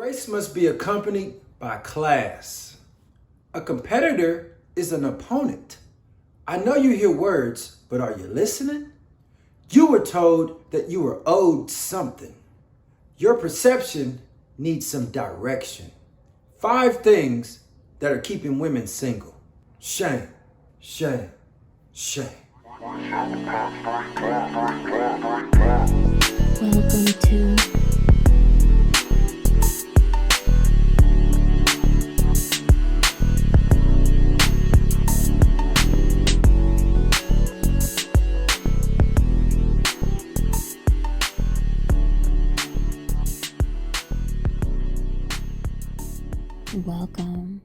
Grace must be accompanied by class. A competitor is an opponent. I know you hear words, but are you listening? You were told that you were owed something. Your perception needs some direction. 5 things that are keeping women single. Shame, shame, shame. Welcome to Welcome.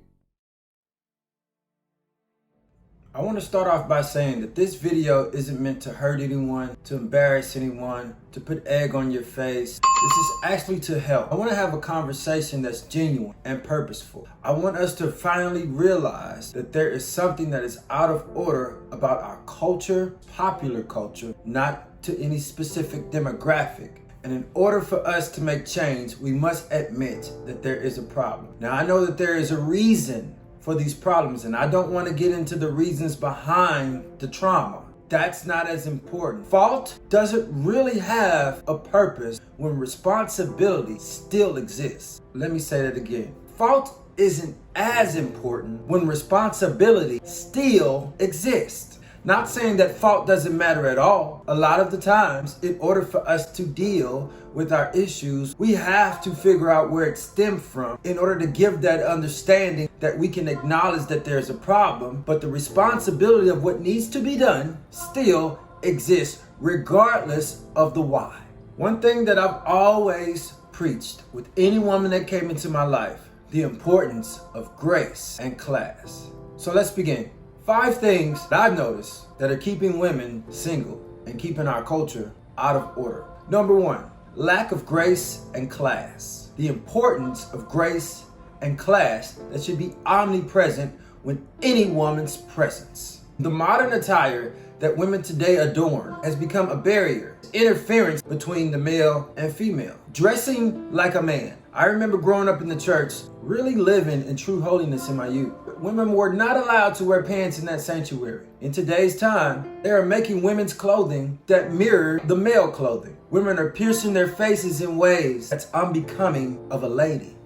I want to start off by saying that this video isn't meant to hurt anyone, to embarrass anyone, to put egg on your face. This is actually to help. I want to have a conversation that's genuine and purposeful. I want us to finally realize that there is something that is out of order about our culture, popular culture, not to any specific demographic. And in order for us to make change, we must admit that there is a problem. Now, I know that there is a reason for these problems, and I don't want to get into the reasons behind the trauma. That's not as important. Fault doesn't really have a purpose when responsibility still exists. Let me say that again. Fault isn't as important when responsibility still exists. Not saying that fault doesn't matter at all. A lot of the times, in order for us to deal with our issues, we have to figure out where it stemmed from in order to give that understanding that we can acknowledge that there's a problem, but the responsibility of what needs to be done still exists regardless of the why. One thing that I've always preached with any woman that came into my life, the importance of grace and class. So let's begin. 5 things that I've noticed that are keeping women single and keeping our culture out of order. Number 1, lack of grace and class. The importance of grace and class that should be omnipresent with any woman's presence. The modern attire that women today adorn has become a barrier, interference between the male and female. Dressing like a man. I remember growing up in the church, really living in true holiness in my youth. Women were not allowed to wear pants in that sanctuary. In today's time, they are making women's clothing that mirror the male clothing. Women are piercing their faces in ways that's unbecoming of a lady.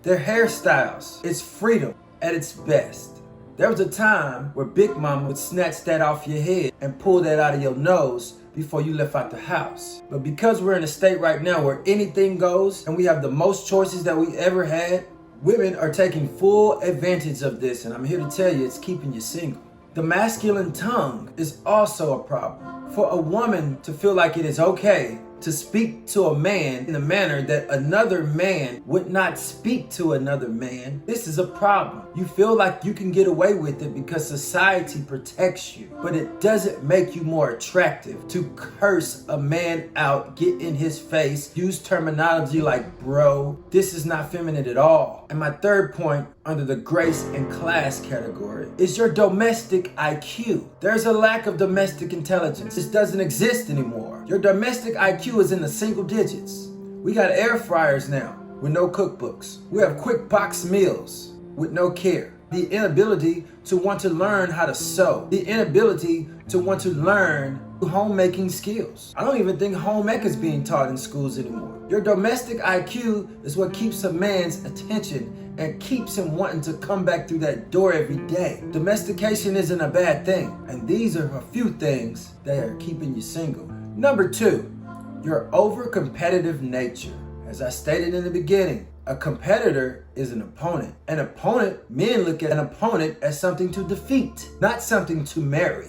Their hairstyles, it's freedom at its best. There was a time where Big Mama would snatch that off your head and pull that out of your nose before you left out the house. But because we're in a state right now where anything goes and we have the most choices that we ever had, women are taking full advantage of this, and I'm here to tell you it's keeping you single. The masculine tongue is also a problem. For a woman to feel like it is okay to speak to a man in a manner that another man would not speak to another man, this is a problem. You feel like you can get away with it because society protects you, but it doesn't make you more attractive to curse a man out, get in his face, use terminology like bro. This is not feminine at all. And my third point under the grace and class category is your domestic IQ. There's a lack of domestic intelligence. This doesn't exist anymore. Your domestic IQ is in the single digits. We got air fryers now with no cookbooks. We have quick box meals with no care. The inability to want to learn how to sew. The inability to want to learn homemaking skills. I don't even think home ec is being taught in schools anymore. Your domestic IQ is what keeps a man's attention and keeps him wanting to come back through that door every day. Domestication isn't a bad thing, and these are a few things that are keeping you single. Number 2, your overcompetitive nature. As I stated in the beginning, a competitor is an opponent. An opponent, men look at an opponent as something to defeat, not something to marry,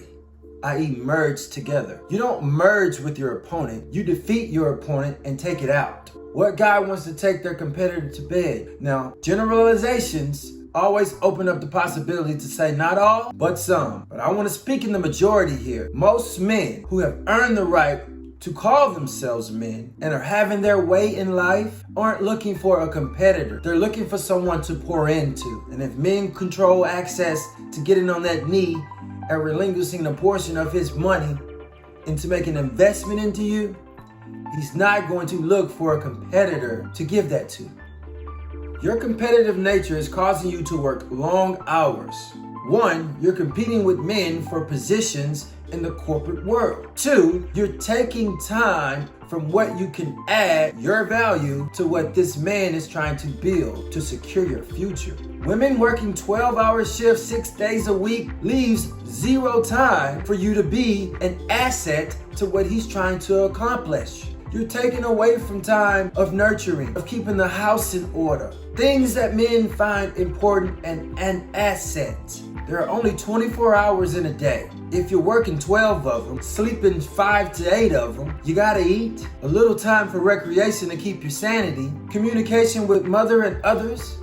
i.e. merge together. You don't merge with your opponent, you defeat your opponent and take it out. What guy wants to take their competitor to bed? Now, generalizations always open up the possibility to say not all, but some. But I want to speak in the majority here. Most men who have earned the right to call themselves men and are having their way in life aren't looking for a competitor. They're looking for someone to pour into. And if men control access to getting on that knee and relinquishing a portion of his money into making an investment into you, he's not going to look for a competitor to give that to. Your competitive nature is causing you to work long hours. 1, you're competing with men for positions in the corporate world. 2, you're taking time from what you can add your value to what this man is trying to build to secure your future. Women working 12-hour shifts 6 days a week leaves 0 time for you to be an asset to what he's trying to accomplish. You're taking away from time of nurturing, of keeping the house in order. Things that men find important and an asset. There are only 24 hours in a day. If you're working 12 of them, sleeping 5 to 8 of them, you gotta eat. A little time for recreation to keep your sanity. Communication with mother and others.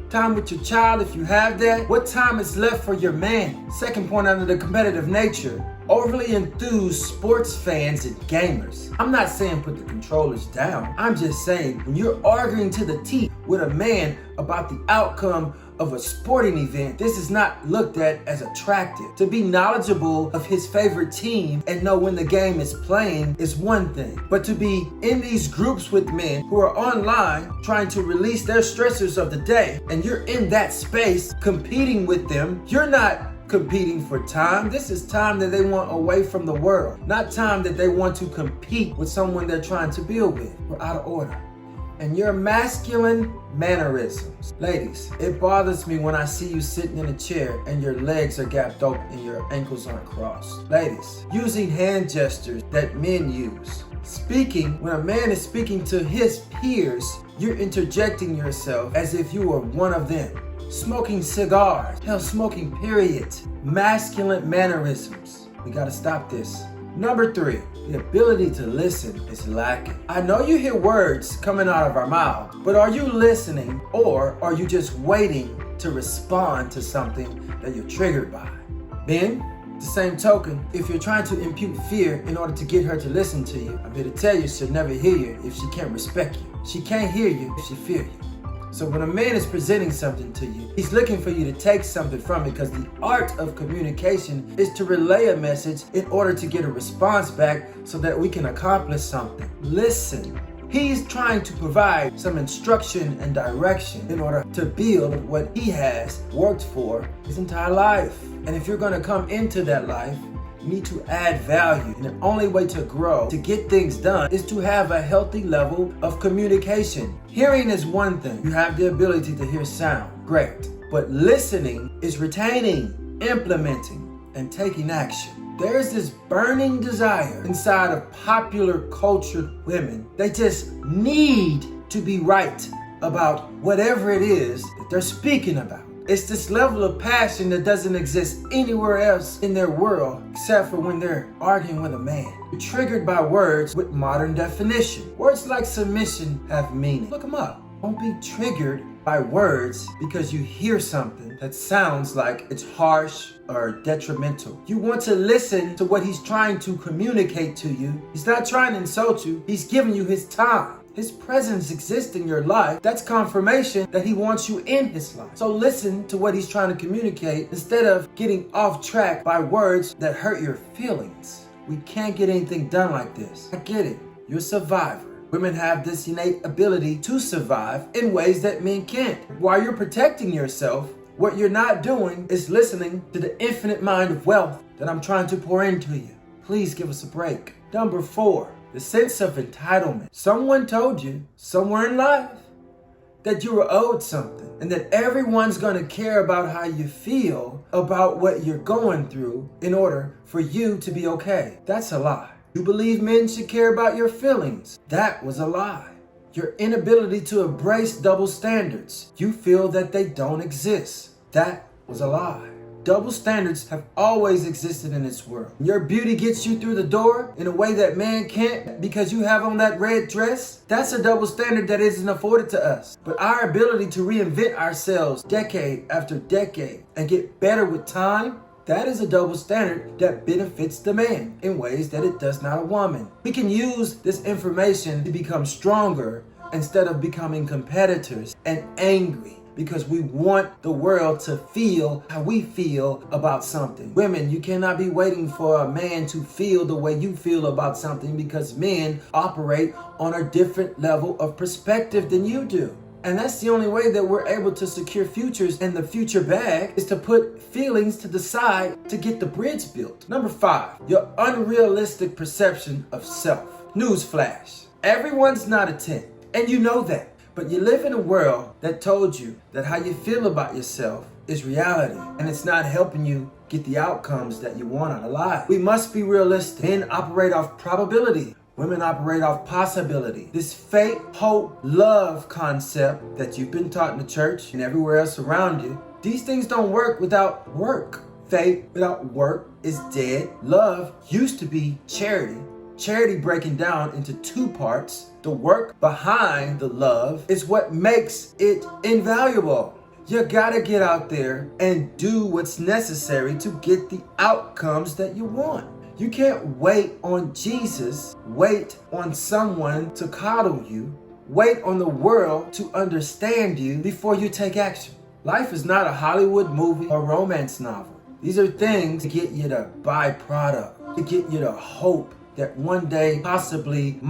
Time with your child if you have that. What time is left for your man? Second point under the competitive nature. Overly enthused sports fans and gamers. I'm not saying put the controllers down. I'm just saying when you're arguing to the teeth with a man about the outcome of a sporting event, this is not looked at as attractive. To be knowledgeable of his favorite team and know when the game is playing is one thing. But to be in these groups with men who are online trying to release their stressors of the day, and you're in that space competing with them, you're not competing for time. This is time that they want away from the world, not time that they want to compete with someone they're trying to build with. We're out of order. And your masculine mannerisms. Ladies, it bothers me when I see you sitting in a chair and your legs are gapped open and your ankles aren't crossed. Ladies, using hand gestures that men use. Speaking, when a man is speaking to his peers, you're interjecting yourself as if you were one of them. Smoking cigars, hell, smoking period. Masculine mannerisms. We gotta stop this. Number 3, the ability to listen is lacking. I know you hear words coming out of our mouth, but are you listening or are you just waiting to respond to something that you're triggered by? Men, the same token, if you're trying to impute fear in order to get her to listen to you, I'm here to tell you she'll never hear you if she can't respect you. She can't hear you if she fear you. So when a man is presenting something to you, he's looking for you to take something from it because the art of communication is to relay a message in order to get a response back so that we can accomplish something. Listen. He's trying to provide some instruction and direction in order to build what he has worked for his entire life. And if you're going to come into that life, you need to add value. And the only way to grow, to get things done, is to have a healthy level of communication. Hearing is one thing. You have the ability to hear sound. Great. But listening is retaining, implementing, and taking action. There's this burning desire inside of popular cultured women. They just need to be right about whatever it is that they're speaking about. It's this level of passion that doesn't exist anywhere else in their world except for when they're arguing with a man. You're triggered by words with modern definition. Words like submission have meaning. Look them up. Don't be triggered by words because you hear something that sounds like it's harsh or detrimental. You want to listen to what he's trying to communicate to you. He's not trying to insult you. He's giving you his time. His presence exists in your life. That's confirmation that he wants you in his life. So listen to what he's trying to communicate instead of getting off track by words that hurt your feelings. We can't get anything done like this. I get it. You're a survivor. Women have this innate ability to survive in ways that men can't. While you're protecting yourself, what you're not doing is listening to the infinite mind of wealth that I'm trying to pour into you. Please give us a break. Number 4. The sense of entitlement. Someone told you somewhere in life that you were owed something and that everyone's going to care about how you feel about what you're going through in order for you to be okay. That's a lie. You believe men should care about your feelings. That was a lie. Your inability to embrace double standards. You feel that they don't exist. That was a lie. Double standards have always existed in this world. Your beauty gets you through the door in a way that man can't because you have on that red dress. That's a double standard that isn't afforded to us. But our ability to reinvent ourselves decade after decade and get better with time, that is a double standard that benefits the man in ways that it does not a woman. We can use this information to become stronger instead of becoming competitors and angry, because we want the world to feel how we feel about something. Women, you cannot be waiting for a man to feel the way you feel about something because men operate on a different level of perspective than you do. And that's the only way that we're able to secure futures in the future bag is to put feelings to the side to get the bridge built. Number 5, your unrealistic perception of self. Newsflash. Everyone's not a 10, and you know that. But you live in a world that told you that how you feel about yourself is reality, and it's not helping you get the outcomes that you want out of life. We must be realistic. Men operate off probability. Women operate off possibility. This fate, hope, love concept that you've been taught in the church and everywhere else around you, these things don't work without work. Faith without work is dead. Love used to be charity. Charity breaking down into 2 parts. The work behind the love is what makes it invaluable. You gotta get out there and do what's necessary to get the outcomes that you want. You can't wait on Jesus, wait on someone to coddle you, wait on the world to understand you before you take action. Life is not a Hollywood movie or romance novel. These are things to get you to buy product, to get you to hope that one day possibly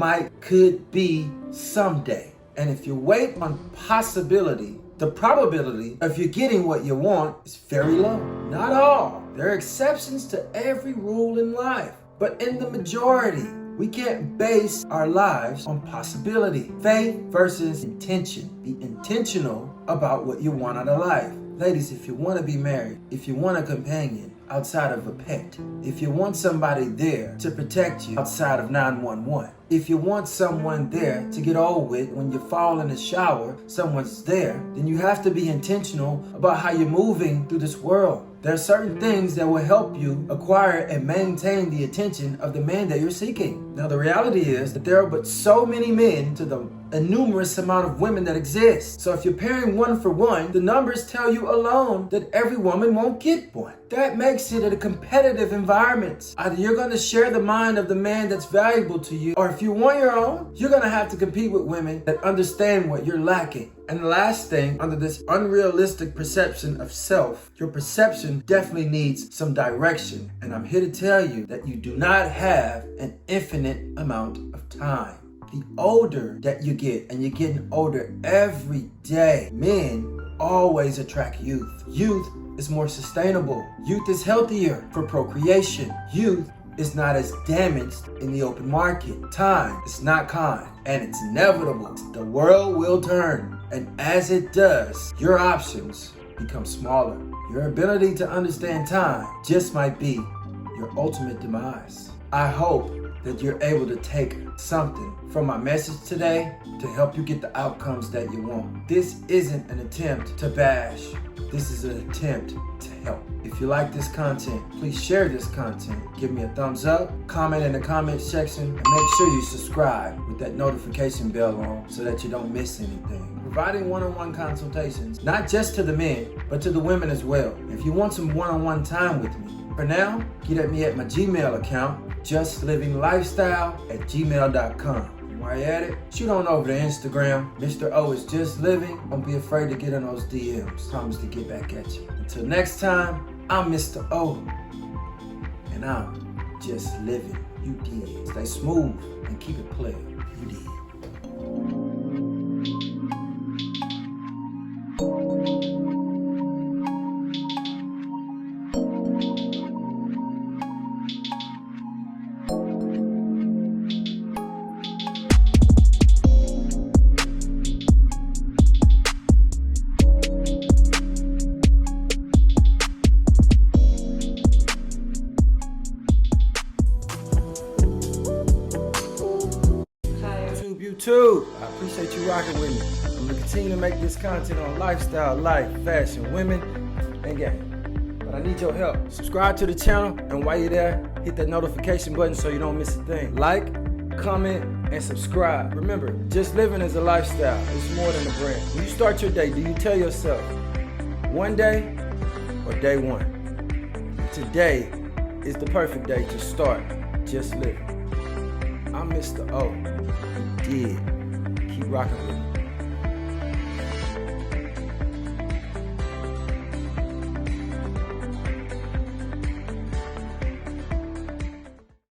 could be someday. And if you wait on possibility, the probability of you getting what you want is very low. Not all. There are exceptions to every rule in life. But in the majority, we can't base our lives on possibility. Faith versus intention. Be intentional about what you want out of life. Ladies, if you want to be married, if you want a companion outside of a pet, if you want somebody there to protect you outside of 911, if you want someone there to get over with when you fall in the shower, someone's there, then you have to be intentional about how you're moving through this world. There are certain things that will help you acquire and maintain the attention of the man that you're seeking. Now, the reality is that there are but so many men to the innumerous amount of women that exist. So if you're pairing 1 for 1, the numbers tell you alone that every woman won't get one. That makes it a competitive environment. Either you're going to share the mind of the man that's valuable to you, or if you want your own, you're going to have to compete with women that understand what you're lacking. And the last thing, under this unrealistic perception of self, your perception definitely needs some direction. And I'm here to tell you that you do not have an infinite amount of time. The older that you get, and you're getting older every day, men always attract youth. Youth is more sustainable. Youth is healthier for procreation. Youth is not as damaged in the open market. Time is not kind, and it's inevitable. The world will turn, and as it does, your options become smaller. Your ability to understand time just might be your ultimate demise. I hope that you're able to take something from my message today to help you get the outcomes that you want. This isn't an attempt to bash. This is an attempt to help. If you like this content, please share this content. Give me a thumbs up, comment in the comment section, and make sure you subscribe with that notification bell on so that you don't miss anything. Providing one-on-one consultations, not just to the men, but to the women as well. If you want some one-on-one time with me, for now, get at me at my Gmail account, JustLivingLifestyle@gmail.com. While you're at it, shoot on over to Instagram, MrO is Just Living. Don't be afraid to get in those DMs. Promise to get back at you. Until next time, I'm Mr.O, and I'm just living. You did. Stay smooth and keep it playing. You did. YouTube, I appreciate you rocking with me. I'm gonna continue to make this content on lifestyle, life, fashion, women, and game. But I need your help. Subscribe to the channel, and while you're there, hit that notification button so you don't miss a thing. Like, comment, and subscribe. Remember, just living is a lifestyle. It's more than a brand. When you start your day, do you tell yourself, one day or day one? Today is the perfect day to start just living. I'm Mr.O. You did. Keep rocking with me.